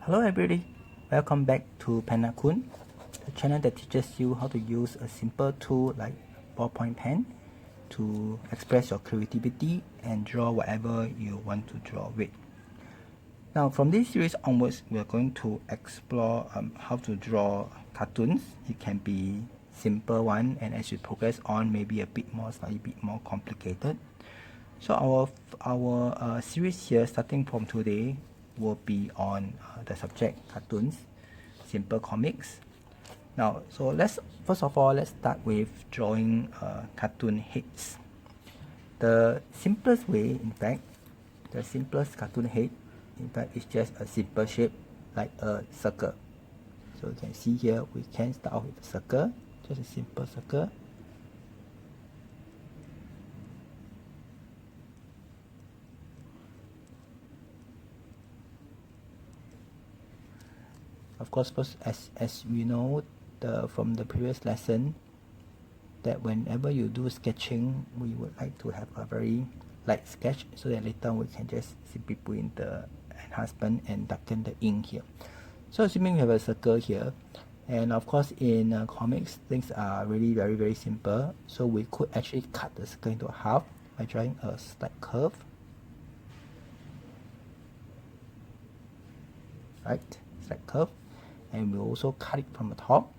Hello everybody, welcome back to Penakun, the channel that teaches you how to use a simple tool like ballpoint pen to express your creativity and draw whatever you want to draw with. Now from this series onwards, we are going to explore how to draw cartoons. It can be simple one, and as you progress on, maybe slightly bit more complicated. So our series here, starting from today, will be on the subject cartoons, simple comics. Now, so first of all let's start with drawing cartoon heads. The simplest way, in fact, the simplest cartoon head, in fact, is just a simple shape like a circle. So you can see here we can start off with a circle, just a simple circle. Of course, first, as we know from the previous lesson, that whenever you do sketching, we would like to have a very light sketch so that later we can just simply put in the enhancement and darken the ink here. So assuming we have a circle here, and of course in comics things are really very simple, so we could actually cut the circle into half by drawing a slight curve, right? Slight curve, and we'll also cut it from the top.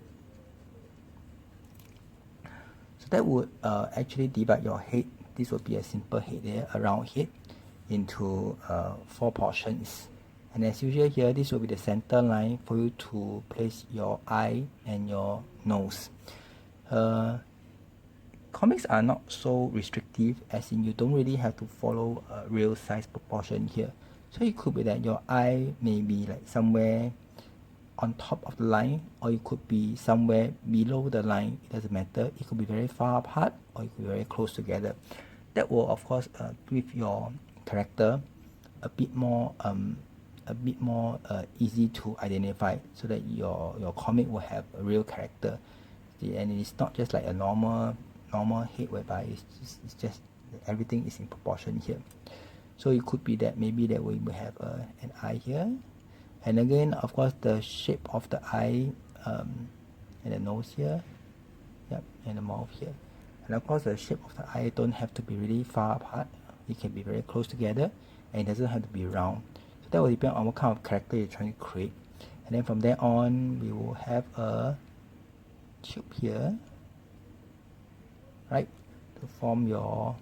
So that would actually divide your head. This would be a simple head there, a round head, into 4 portions. And as usual here, this will be the center line for you to place your eye and your nose. Comics are not so restrictive, as in you don't really have to follow a real size proportion here. So it could be that your eye may be like somewhere on top of the line, or it could be somewhere below the line. It doesn't matter. It could be very far apart, or it could be very close together. That will of course give your character a bit more easy to identify, so that your comic will have a real character. And it's not just like a normal head whereby it's just everything is in proportion here. So it could be that maybe that we will have an eye here, and again of course the shape of the eye, and the nose here, and the mouth here. And of course the shape of the eye don't have to be really far apart. It can be very close together, and it doesn't have to be round. So that will depend on what kind of character you're trying to create. And then from there on, we will have a tube here, right, to form your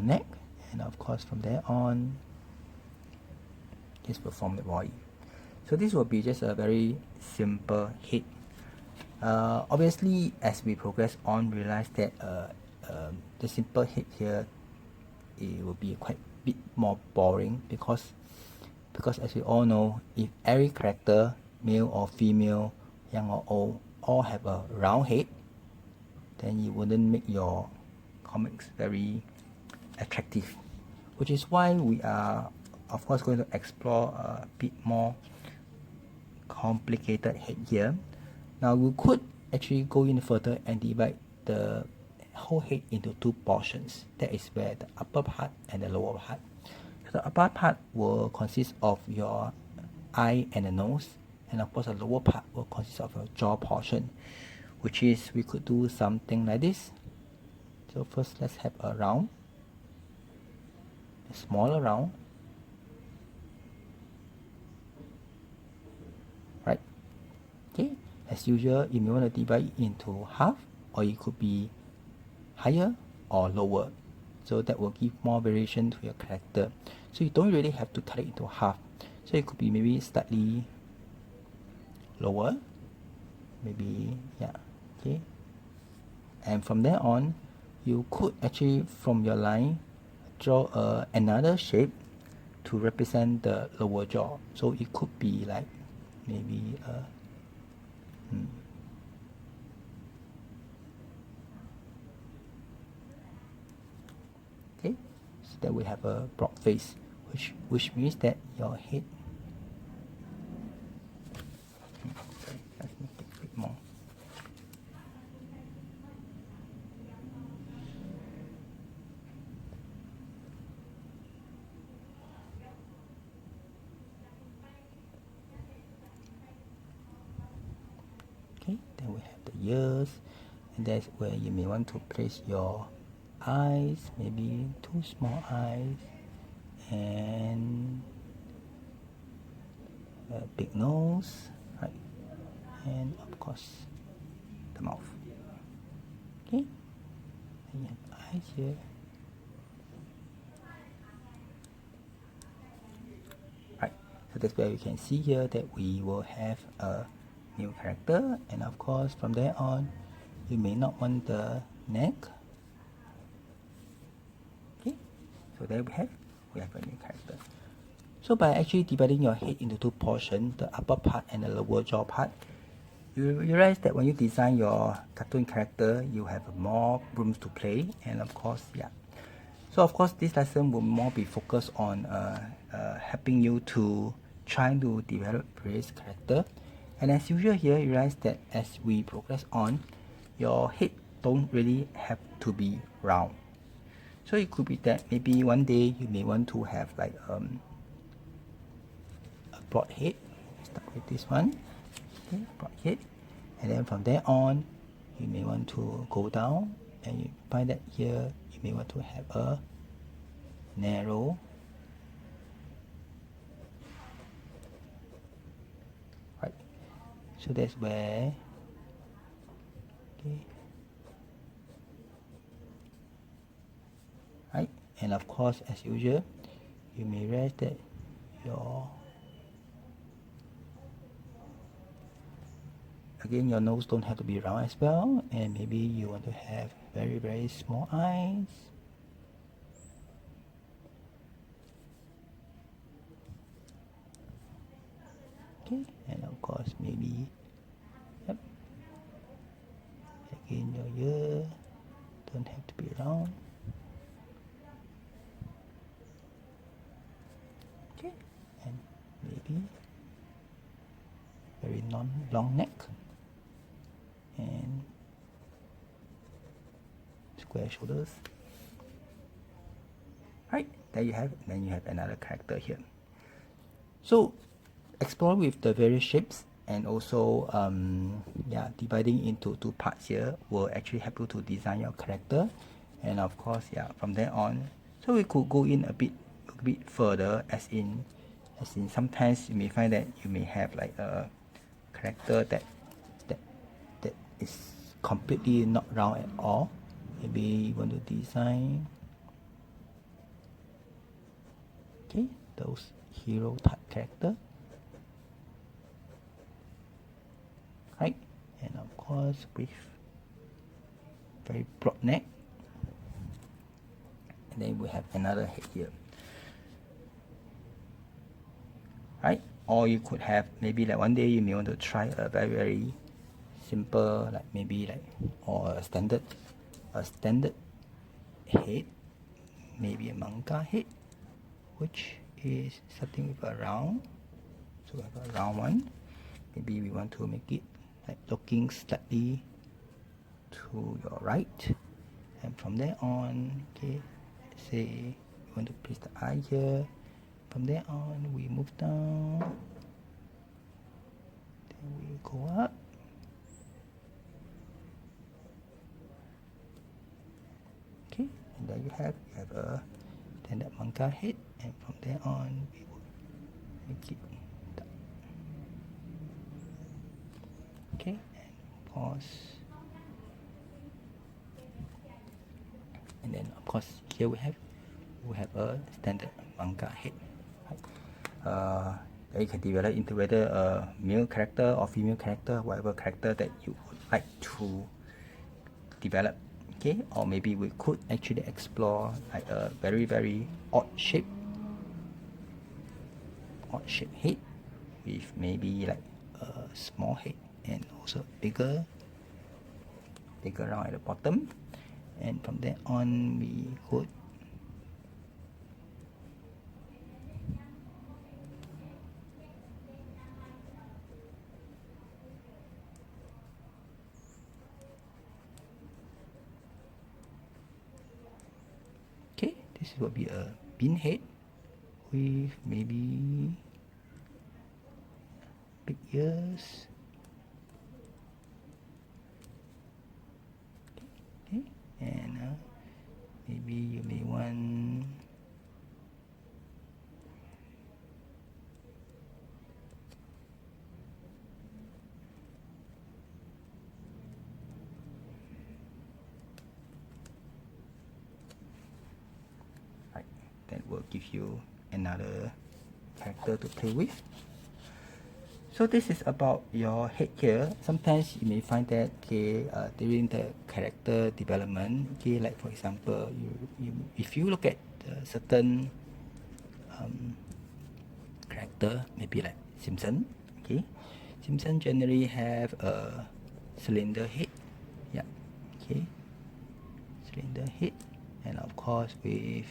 neck. And of course from there on, this will form the body. So this will be just a very simple head. Obviously, as we progress on, realize that the simple head here, it will be quite a bit more boring, because as we all know, if every character, male or female, young or old, all have a round head, then you wouldn't make your comics very attractive. Which is why we are of course going to explore a bit more complicated head here. Now we could actually go in further and divide the whole head into 2 portions. That is where the upper part and the lower part. So the upper part will consist of your eye and the nose, and of course the lower part will consist of your jaw portion, which is we could do something like this. So first let's have a round, a smaller round, right? Okay, as usual, if you want to divide it into half, or it could be higher or lower, so that will give more variation to your character. So you don't really have to cut it into half. So it could be maybe slightly lower, maybe, okay. And from there on, you could actually from your line draw another shape to represent the lower jaw. So it could be like maybe okay, so that we have a broad face, which means that your head, let's make it a bit more. have the ears, and that's where you may want to place your eyes, maybe 2 small eyes, and a big nose, right? And of course the mouth. Okay, and you have eyes here. Right, so that's where you can see here that we will have a new character, and of course from there on you may not want the neck. Okay, so there we have a new character. So by actually dividing your head into 2 portions, the upper part and the lower jaw part, you realize that when you design your cartoon character, you have more rooms to play, and of course, yeah. So of course, this lesson will more be focused on helping you to try to develop various character. And as usual here, you realize that as we progress on, your head don't really have to be round. So it could be that maybe one day you may want to have like a broad head. Start with this one, okay, broad head, and then from there on, you may want to go down, and you find that here you may want to have a narrow, right? So that's where, okay, right, and of course as usual, you may realize that your again, your nose don't have to be round as well, and maybe you want to have very small eyes. Okay, and of course maybe, yep, again your ear don't have to be round. Okay, and maybe very long neck and square shoulders. Right, there you have it. Then you have another character here. So explore with the various shapes, and also yeah, dividing into 2 parts here will actually help you to design your character. And of course, yeah, from there on, so we could go in a bit further, as in sometimes you may find that you may have like a character that is completely not round at all. Maybe you want to design, okay, those hero type character, right? And of course with very broad neck, and then we have another head here, right? Or you could have maybe like one day you may want to try a very simple, like maybe like, or a standard head, maybe a manga head, which is something with a round. So we have a round one. Maybe we want to make it like looking slightly to your right, and from there on, okay, say we want to place the eye here. From there on, we move down, then we go up, okay, and there you have a standard manga head, and from there on we will make it dark. Okay, and pause, and then of course here we have a standard manga head. That you can develop into whether a male character or female character, whatever character that you would like to develop. Okay, or maybe we could actually explore like a very odd shape head, with maybe like a small head and also bigger round at the bottom, and from there on we could this will be a bean head with maybe big ears, maybe you may want right, that will give you another character to play with. So this is about your head here. Sometimes you may find that during the character development, like for example, if you look at certain character, maybe like Simpson, Simpson generally have a cylinder head, cylinder head, and of course with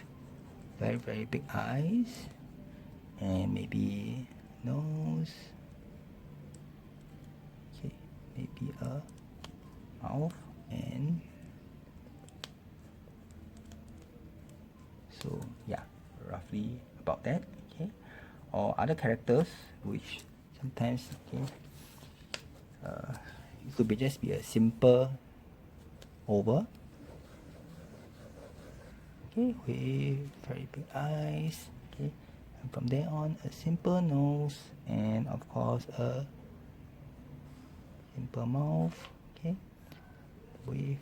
very big eyes, and maybe nose. Maybe a mouth, and so yeah, roughly about that. Or other characters which sometimes it could be just be a simple oval, with very big eyes, and from there on a simple nose, and of course a simple mouth, with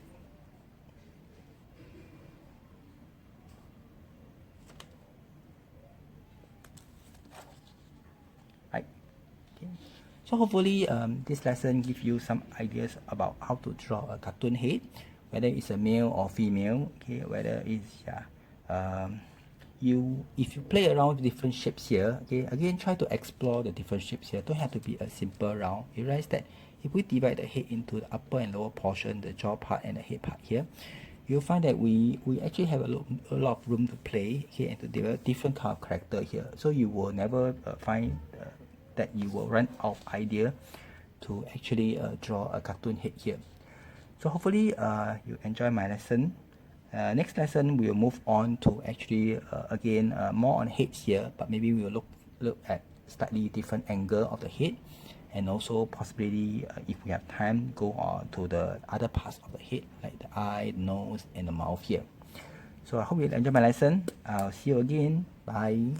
right. So hopefully this lesson gives you some ideas about how to draw a cartoon head, whether it's a male or female, whether it's if you play around with different shapes here, again try to explore the different shapes here. Don't have to be a simple round. You realize that if we divide the head into the upper and lower portion, the jaw part and the head part here, you'll find that we actually have a lot of room to play, and to develop different kind of character here. So you will never find that you will run out of idea to actually draw a cartoon head here. So hopefully you enjoy my lesson. Next lesson we will move on to actually again more on heads here, but maybe we will look at slightly different angle of the head, and also possibly if we have time, go on to the other parts of the head like the eye, nose and the mouth here. So I hope you enjoy my lesson. I'll see you again. Bye.